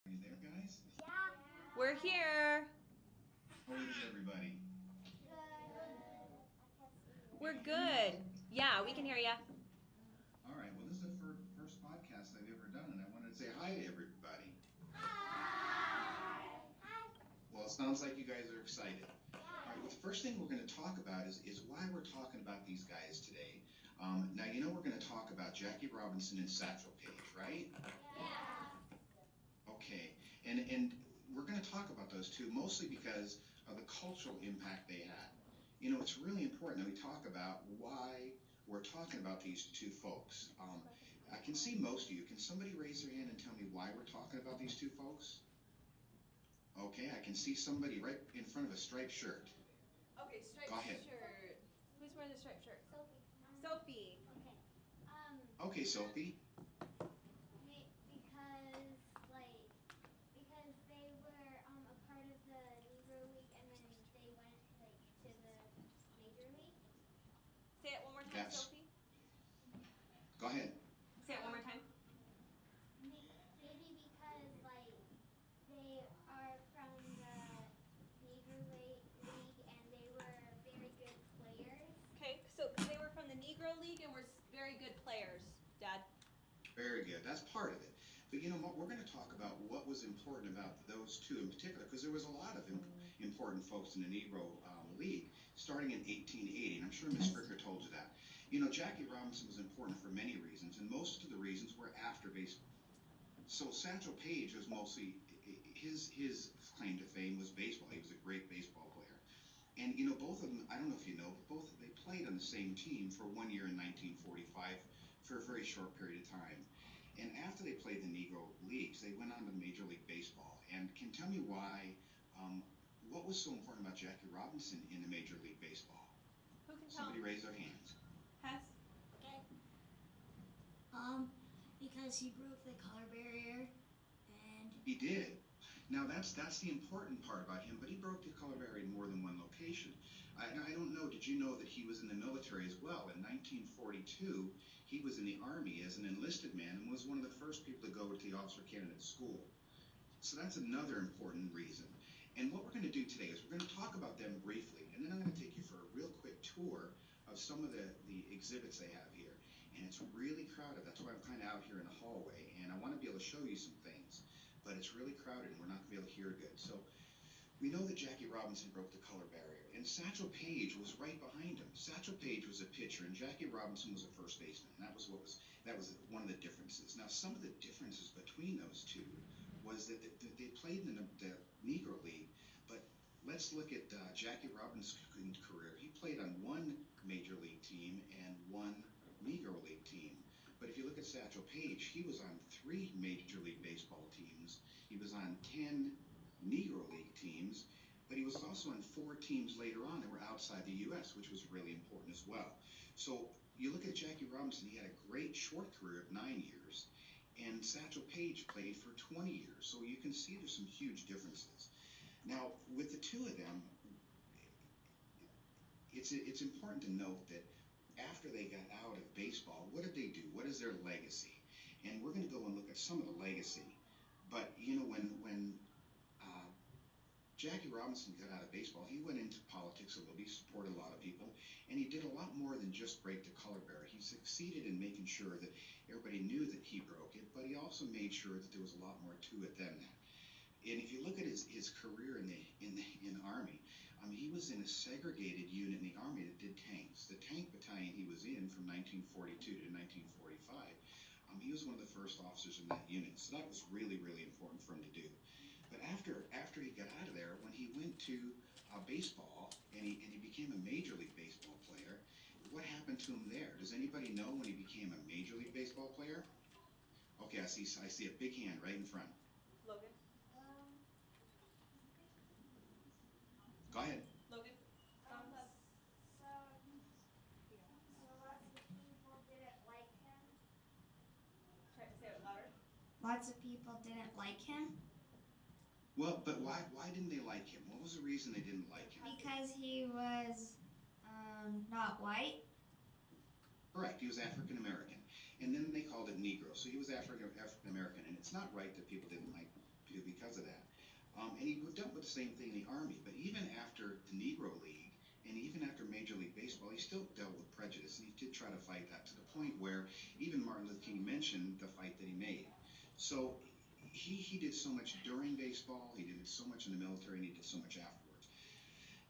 Are you there, guys? Yeah. We're here. How is everybody? We're Can you hear me good. well? Yeah, we can hear you. All right. Well, this is the first podcast I've ever done, and I wanted to say hi to everybody. Hi. Well, it sounds like you guys are excited. All right. Well, the first thing we're going to talk about is why we're talking about these guys today. Now, you know we're going to talk about Jackie Robinson and Satchel Paige, right? Yeah. Okay. And we're going to talk about those two mostly because of the cultural impact they had. You know, it's really important that we talk about why we're talking about these two folks. I can see most of you. Can somebody raise their hand and tell me why we're talking about these two folks? Okay, I can see somebody right in front of a striped shirt. Okay, striped Go ahead. shirt. Who's wearing the striped shirt? Sophie. Sophie. Okay. Okay, Sophie. Because they were a part of the Negro League, and then they went to the Major League. Say it one more time, Yes. Sophie. Go ahead. Say it one more time. Maybe because they are from the Negro League, and they were very good players. Okay, so they were from the Negro League and were very good players, Dad. Very good. That's part of it. But you know what? We're going to talk about what was important about those two in particular, because there was a lot of important folks in the Negro League starting in 1880. And I'm sure Miss Fricker told you that. You know, Jackie Robinson was important for many reasons, and most of the reasons were after baseball. So Satchel Paige was mostly his claim to fame was baseball. He was a great baseball player. And you know, both of them, I don't know if you know, but both they played on the same team for 1 year in 1945 for a very short period of time. And after they played the Negro Leagues, they went on to Major League Baseball. And can tell me why, what was so important about Jackie Robinson in the Major League Baseball? Who can tell? Somebody raise their hands. Hess? Okay. Because he broke the color barrier, and He did. Now that's the important part about him, but he broke the color barrier in more than one location. I don't know, did you know that he was in the military as well? In 1942, he was in the Army as an enlisted man and was one of the first people to go to the officer candidate school. So that's another important reason. And what we're going to do today is we're going to talk about them briefly, and then I'm going to take you for a real quick tour of some of the exhibits they have here. And it's really crowded. That's why I'm kind of out here in the hallway, and I want to be able to show you some things. But it's really crowded, and we're not going to be able to hear good. So we know that Jackie Robinson broke the color barrier, and Satchel Paige was right behind him. Satchel Paige was a pitcher, and Jackie Robinson was a first baseman. And that was one of the differences. Now, some of the differences between those two was that they played in the Negro League, but let's look at Jackie Robinson's career. He played on one Major League team and one Negro League team. But if you look at Satchel Paige, he was on 3 Major League Baseball teams. He was on 10 Negro League teams, but he was also on 4 teams later on that were outside the U.S., which was really important as well. So you look at Jackie Robinson, he had a great short career of 9 years, and Satchel Paige played for 20 years. So you can see there's some huge differences. Now, with the two of them, it's important to note that after they got out of baseball, what did they do? What is their legacy? And we're going to go and look at some of the legacy. But you know, when Jackie Robinson got out of baseball, he went into politics a little bit. He supported a lot of people, and he did a lot more than just break the color barrier. He succeeded in making sure that everybody knew that he broke it, but he also made sure that there was a lot more to it than that. And if you look at his career in the Army, he was in a segregated unit in the Army that did tanks. The tank battalion he was in from 1942 to 1945, he was one of the first officers in that unit. So that was really, really important for him to do. But after he got out of there, when he went to baseball and he became a Major League Baseball player, what happened to him there? Does anybody know when he became a Major League Baseball player? Okay, I see a big hand right in front. Logan? Go ahead. Logan? So lots of people didn't like him. Try to say it louder. lots of people didn't like him Well, but why didn't they like him? What was the reason they didn't like him? because he was not white. Correct. He was African American, and then they called it Negro. So he was African American, and it's not right that people didn't like And he dealt with the same thing in the Army. But even after the Negro League and even after Major League Baseball, he still dealt with prejudice. And he did try to fight that to the point where even Martin Luther King mentioned the fight that he made. So he did so much during baseball, he did so much in the military, and he did so much afterwards.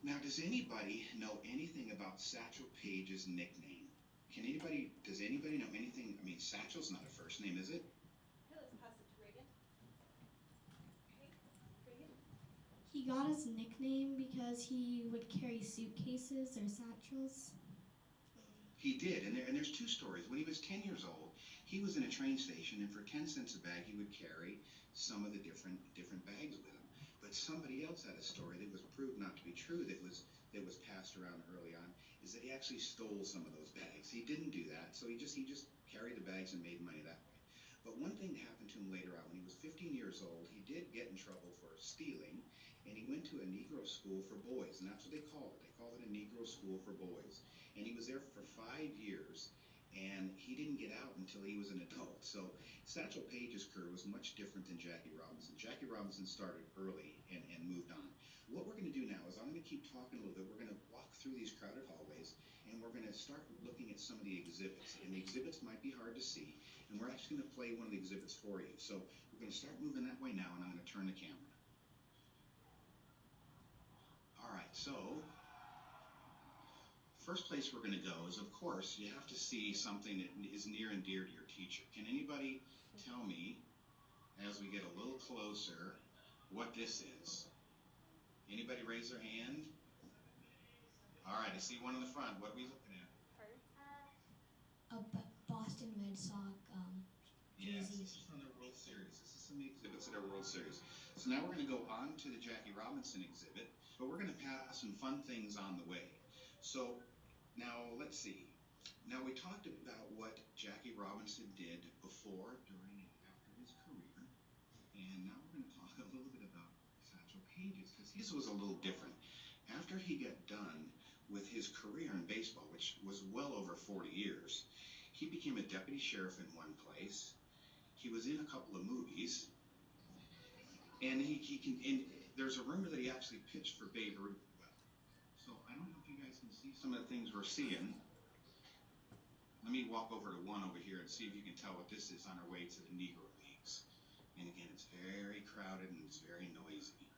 Now, does anybody know anything about Satchel Paige's nickname? Does anybody know anything? I mean, Satchel's not a first name, is it? Okay, let's pass it to Reagan. Okay, Reagan. He got his nickname because he would carry suitcases or satchels. He did, and there's two stories. When he was 10 years old, he was in a train station, and for 10 cents a bag, he would carry some of the different bags with him. But somebody else had a story that was proved not to be true that was passed around early on, is that he actually stole some of those bags. He didn't do that, so he just carried the bags and made money that way. But one thing that happened to him later on, when he was 15 years old, he did get in trouble for stealing, and he went to a Negro school for boys, and that's what they called it. They called it a Negro school for boys. And he was there for 5 years, and he didn't get out until he was an adult. So Satchel Paige's career was much different than Jackie Robinson. Jackie Robinson started early and moved on. What we're going to do now is I'm going to keep talking a little bit. We're going to walk through these crowded hallways, and we're going to start looking at some of the exhibits. And the exhibits might be hard to see, and we're actually going to play one of the exhibits for you. So we're going to start moving that way now, and I'm going to turn the camera. All right, so first place we're going to go is, of course, you have to see something that is near and dear to your teacher. Can anybody tell me, as we get a little closer, what this is? Anybody raise their hand? All right, I see one in the front. What are we looking at? A Boston Red Sox Yes, jersey. this is from the World Series. This is some exhibits at our World Series. So now we're going to go on to the Jackie Robinson exhibit, but we're going to pass some fun things on the way. So now let's see. Now we talked about what Jackie Robinson did before, during, and after his career, and now we're going to talk a little bit about Satchel Paige's, because his was a little different. After he got done with his career in baseball, which was well over 40 years, he became a deputy sheriff in one place. He was in a couple of movies, and there's a rumor that he actually pitched for Babe Ruth. So I don't know if you guys can see some of the things we're seeing. Let me walk over to one over here and see if you can tell what this is on our way to the Negro Leagues. And again, it's very crowded and it's very noisy.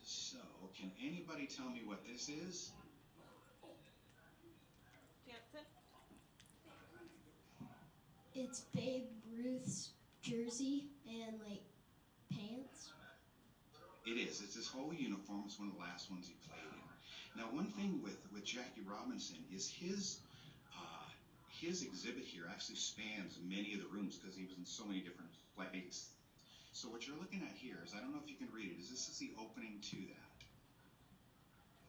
So, can anybody tell me what this is? Jansen? It's Babe Ruth's jersey and pants. It is. It's his whole uniform. It's one of the last ones he played in. Now, one thing with Jackie Robinson is his exhibit here actually spans many of the rooms because he was in so many different places. So what you're looking at here is, I don't know if you can read it, this is the opening to that.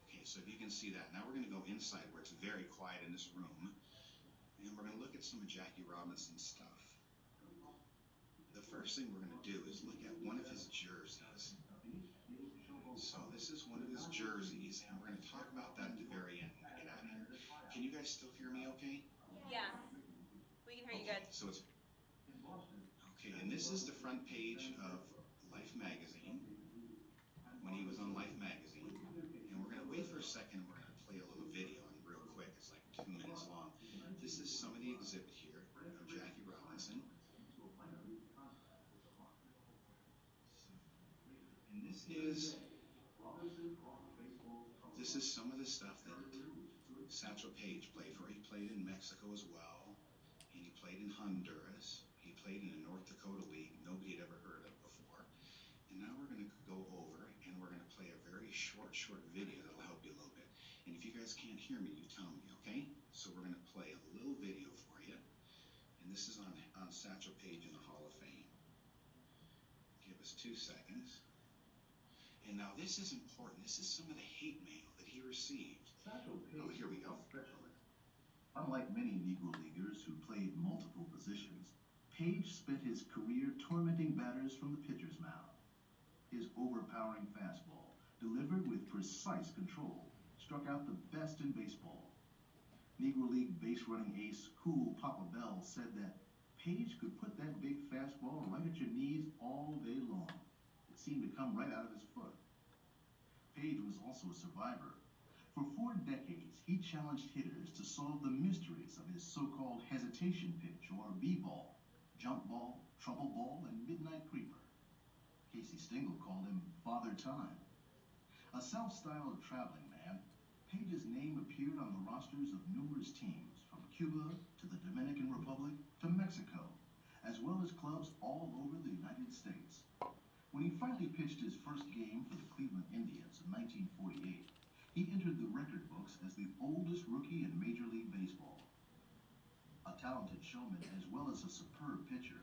Okay, so if you can see that. Now we're going to go inside where it's very quiet in this room, and we're going to look at some of Jackie Robinson's stuff. The first thing we're going to do is look at one of his jerseys. So this is one of his jerseys, and we're going to talk about that at the very end when we get out of here. Can you guys still hear me okay? Yeah. We can hear you good. So it's okay, and this is the front page of Life magazine, when he was on Life magazine. And we're going to wait for a second, and we're going to play a little video and real quick. It's like 2 minutes long. This is some of the exhibit here of Jackie Robinson. And this is some of the stuff that Satchel Paige played for. He played in Mexico as well, and he played in Honduras. He played in a North Dakota league nobody had ever heard of before. And now we're going to go over and we're going to play a very short video that'll help you a little bit. And if you guys can't hear me, you tell me, okay? So we're going to play a little video for you. And this is on Satchel Paige in the Hall of Fame. Give us 2 seconds. And now this is important. This is some of the hate mail that he received. Oh, here we go. Unlike many Negro Leaguers who played multiple positions, Paige spent his career tormenting batters from the pitcher's mound. His overpowering fastball, delivered with precise control, struck out the best in baseball. Negro League base-running ace Cool Papa Bell said that Paige could put that big fastball right at your knees all day long. that seemed to come right out of his foot. Page was also a survivor. For 4 decades, he challenged hitters to solve the mysteries of his so-called hesitation pitch, or B-ball, jump ball, trouble ball, and midnight creeper. Casey Stengel called him Father Time. A self-styled traveling man, Page's name appeared on the rosters of numerous teams, from Cuba to the Dominican Republic to Mexico, as well as clubs all over the United States. When he finally pitched his first game for the Cleveland Indians in 1948, he entered the record books as the oldest rookie in Major League Baseball. A talented showman as well as a superb pitcher,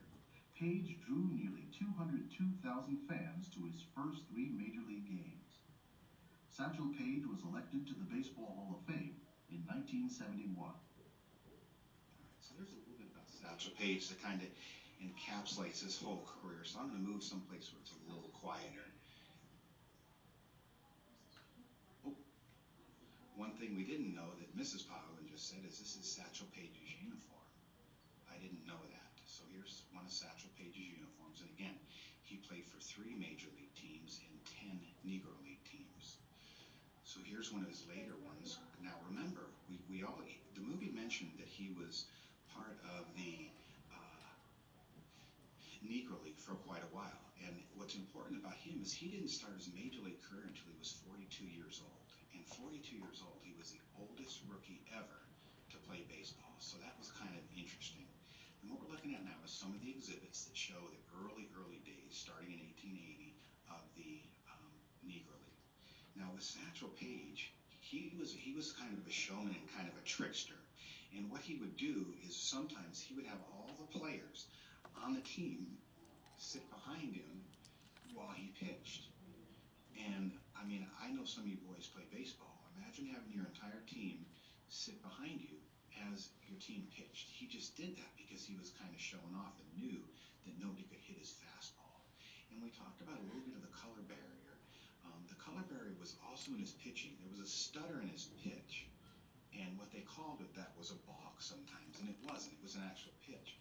Page drew nearly 202,000 fans to his first 3 Major League games. Satchel Paige was elected to the Baseball Hall of Fame in 1971. All right, so there's a little bit about Satchel Paige that kind of encapsulates his whole career. So I'm going to move someplace where it's a little quieter. Oh, one thing we didn't know that Mrs. Powell just said is this is Satchel Paige's uniform. I didn't know that. So here's one of Satchel Paige's uniforms. And again, he played for 3 Major League teams and 10 Negro League teams. So here's one of his later ones. Now remember, the movie mentioned that he was part of the Negro League for quite a while. And what's important about him is he didn't start his Major League career until he was 42 years old. And 42 years old, he was the oldest rookie ever to play baseball. So that was kind of interesting. And what we're looking at now is some of the exhibits that show the early days, starting in 1880, of the Negro League. Now with Satchel Paige, he was kind of a showman and kind of a trickster. And what he would do is sometimes he would have all the players on the team sit behind him while he pitched. And I mean, I know some of you boys play baseball. Imagine having your entire team sit behind you as your team pitched. He just did that because he was kind of showing off and knew that nobody could hit his fastball. And we talked about a little bit of the color barrier. The color barrier was also in his pitching. There was a stutter in his pitch. And what they called it, that was a balk sometimes. And it wasn't. It was an actual pitch.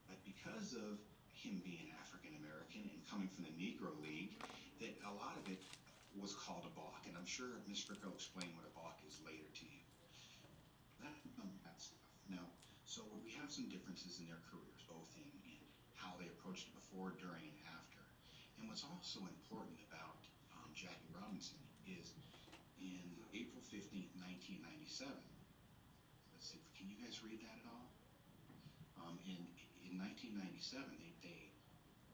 But because of him being African American and coming from the Negro League, that a lot of it was called a balk. And I'm sure Ms. Frick will explain what a balk is later to you. That stuff. Now, so we have some differences in their careers, both in how they approached it before, during, and after. And what's also important about Jackie Robinson is in April 15th, 1997. Let's see, can you guys read that at all? In 1997, they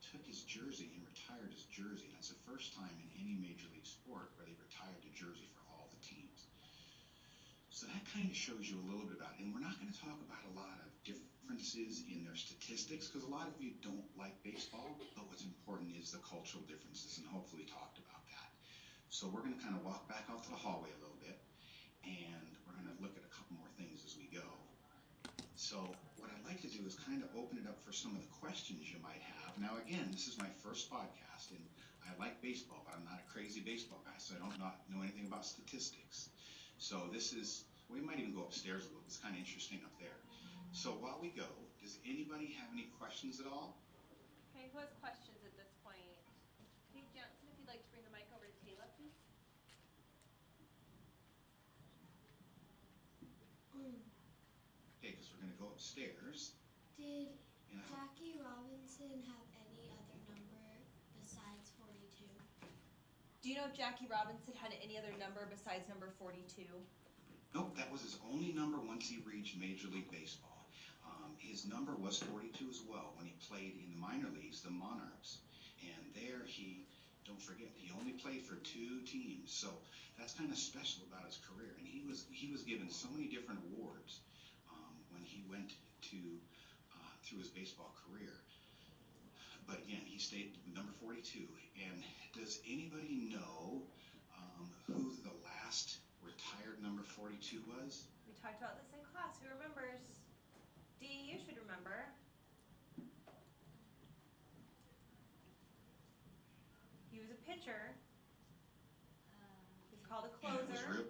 took his jersey and retired his jersey. That's the first time in any major league sport where they retired the jersey for all the teams. So that kind of shows you a little bit about it. And we're not going to talk about a lot of differences in their statistics because a lot of you don't like baseball, but what's important is the cultural differences, and hopefully we talked about that. So we're going to kind of walk back out to the hallway a little bit, and we're going to look at a couple more things as we go. So what I'd like to do is kind of open it up for some of the questions you might have. Now again, this is my first podcast, and I like baseball, but I'm not a crazy baseball guy, so I don't know anything about statistics. So we might even go upstairs a little. It's kind of interesting up there. So while we go, does anybody have any questions at all? Okay, who has questions at this point? Kate Johnson, if you'd like to bring the mic over to Kayla, please. Okay, because we're going to go upstairs. Did And Jackie Robinson have any other number besides 42? Do you know if Jackie Robinson had any other number besides number 42? Nope, that was his only number once he reached Major League Baseball. His number was 42 as well when he played in the minor leagues, the Monarchs. And there don't forget, he only played for 2 teams. So that's kind of special about his career. And he was given so many different awards when he went through his baseball career. But again, he stayed number 42. And does anybody know who the last retired number 42 was? We talked about this in class. Who remembers? Dee, you should remember. He was a pitcher. He's called a And it was closer.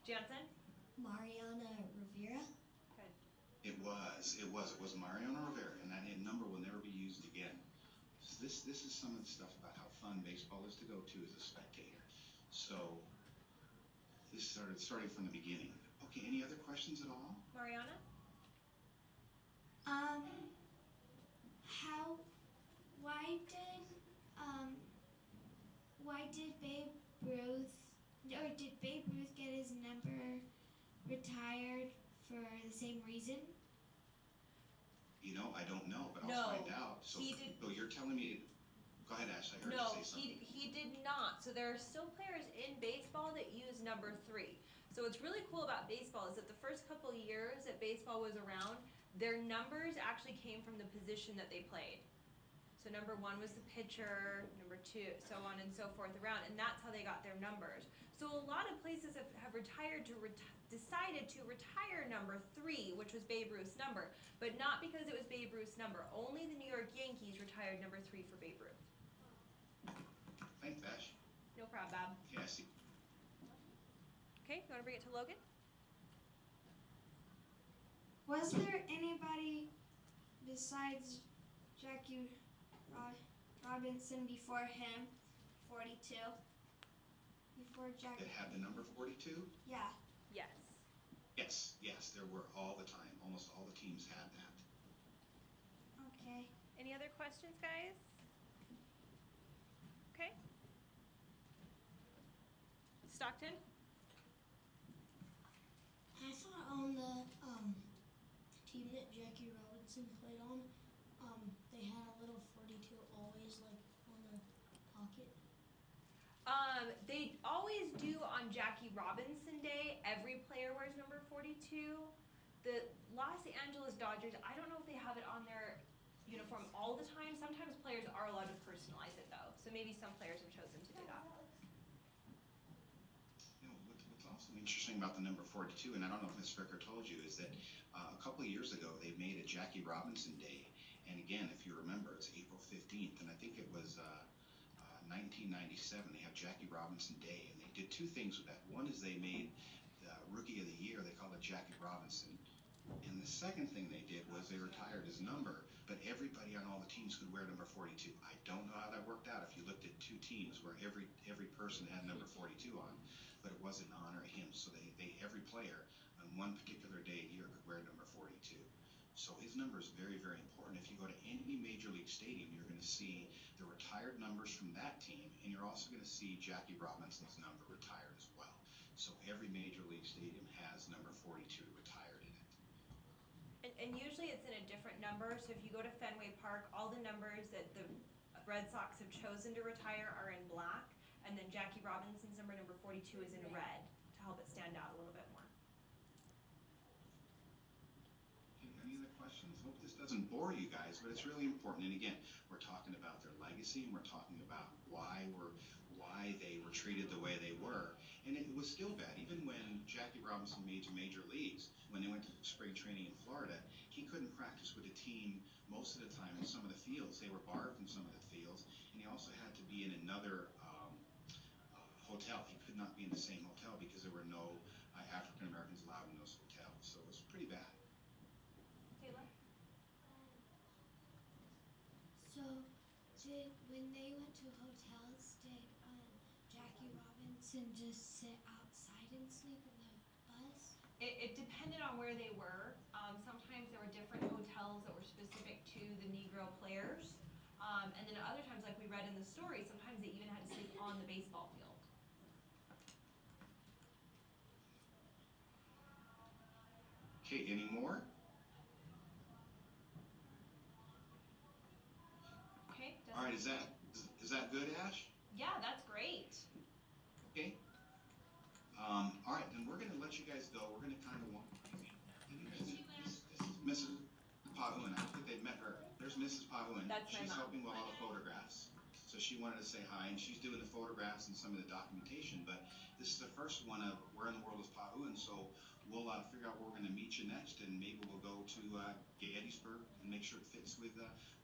Jansen? Mariana Rivera? Good. It was Mariano Rivera, and that number will never be used again. this is some of the stuff about how fun baseball is to go to as a spectator. So this started from the beginning. Okay, any other questions at all? Mariana? Why did Babe Ruth, or did Babe Ruth get his number retired for the same reason? You know, I don't know, but No, I'll find out. So, he did- you're telling me. Go ahead, Ash. I heard No, you say something. he did not. So there are still players in baseball that use number 3. So what's really cool about baseball is that the first couple years that baseball was around, their numbers actually came from the position that they played. So number 1 was the pitcher, number 2, so on and so forth around, and that's how they got their numbers. So a lot of places have decided to retire number 3, which was Babe Ruth's number, but not because it was Babe Ruth's number. Only the New York Yankees retired number 3 for Babe Ruth. Thanks, Ash. No problem, Bob. Yeah, I see. Okay, you want to bring it to Logan? Was there anybody besides Jackie Robinson before him, 42? Before That Jackie? had the number 42? Yeah. Yes. Yes, there were all the time. Almost all the teams had that. Okay. Any other questions, guys? Okay. Stockton? I thought on the team that Jackie Robinson played on, they had a little 42 always like on the pocket. They always do on Jackie Robinson Day. Every player wears number 42. The Los Angeles Dodgers, I don't know if they have it on their uniform all the time. Sometimes players are allowed to personalize it though. So maybe some players have chosen to do that. You know, what's also interesting about the number 42, and I don't know if Ms. Fricker told you, is that a couple of years ago they made a Jackie Robinson Day. And again, if you remember, it's April 15th, and I think it was 1997. They have Jackie Robinson Day, and they did 2 things with that. One is they made the Rookie of the Year. They called it Jackie Robinson. And the second thing they did was they retired his number, but everybody on all the teams could wear number 42. I don't know how that worked out. If you looked at 2 teams where every person had number 42 on, but it was in honor of him. So they every player on one particular day a year could wear number 42. So his number is very, very important. If you go to any major league stadium, you're going to see the retired numbers from that team, and you're also going to see Jackie Robinson's number retired as well. So every major league stadium has number 42 retired in it. And usually it's in a different number. So if you go to Fenway Park, all the numbers that the Red Sox have chosen to retire are in black, and then Jackie Robinson's number 42 is in red to help it stand out a little bit more. Any other questions? Hope this doesn't bore you guys, but it's really important. And again, we're talking about their legacy, and we're talking about why they were treated the way they were. And it was still bad, even when Jackie Robinson made to major leagues. When they went to spring training in Florida, he couldn't practice with the team most of the time in some of the fields. They were barred from some of the fields, and he also had to be in another hotel. He could not be in the same hotel because there were no African Americans allowed in those hotels. So it was pretty bad. Taylor? So, when they went to hotels, did Jackie Robinson just sit outside and sleep in the bus? It depended on where they were. Sometimes there were different hotels that were specific to the Negro players. And then other times, like we read in the story, sometimes they even had to sleep on the baseball field. Okay, any more? Okay? All right, is that good, Ash? Yeah, that's great. Okay. All right, then we're going to let you guys go. We're going to kind of walk. This is Mrs. Pahoon. I don't think they've met her. There's Mrs. Pahoon. That's my She's mom. helping with all the photographs. So she wanted to say hi, and she's doing the photographs and some of the documentation. But this is the first one of Where in the World is Pahoon? So we'll figure out where we're going to meet you next, and maybe we'll go to Gettysburg and make sure it fits with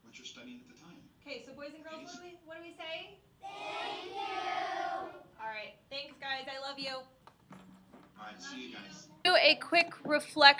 what you're studying at the time. Okay, so boys and girls, what do we say? Thank you. All right, thanks guys. I love you. All right, see you guys. Do a quick reflection.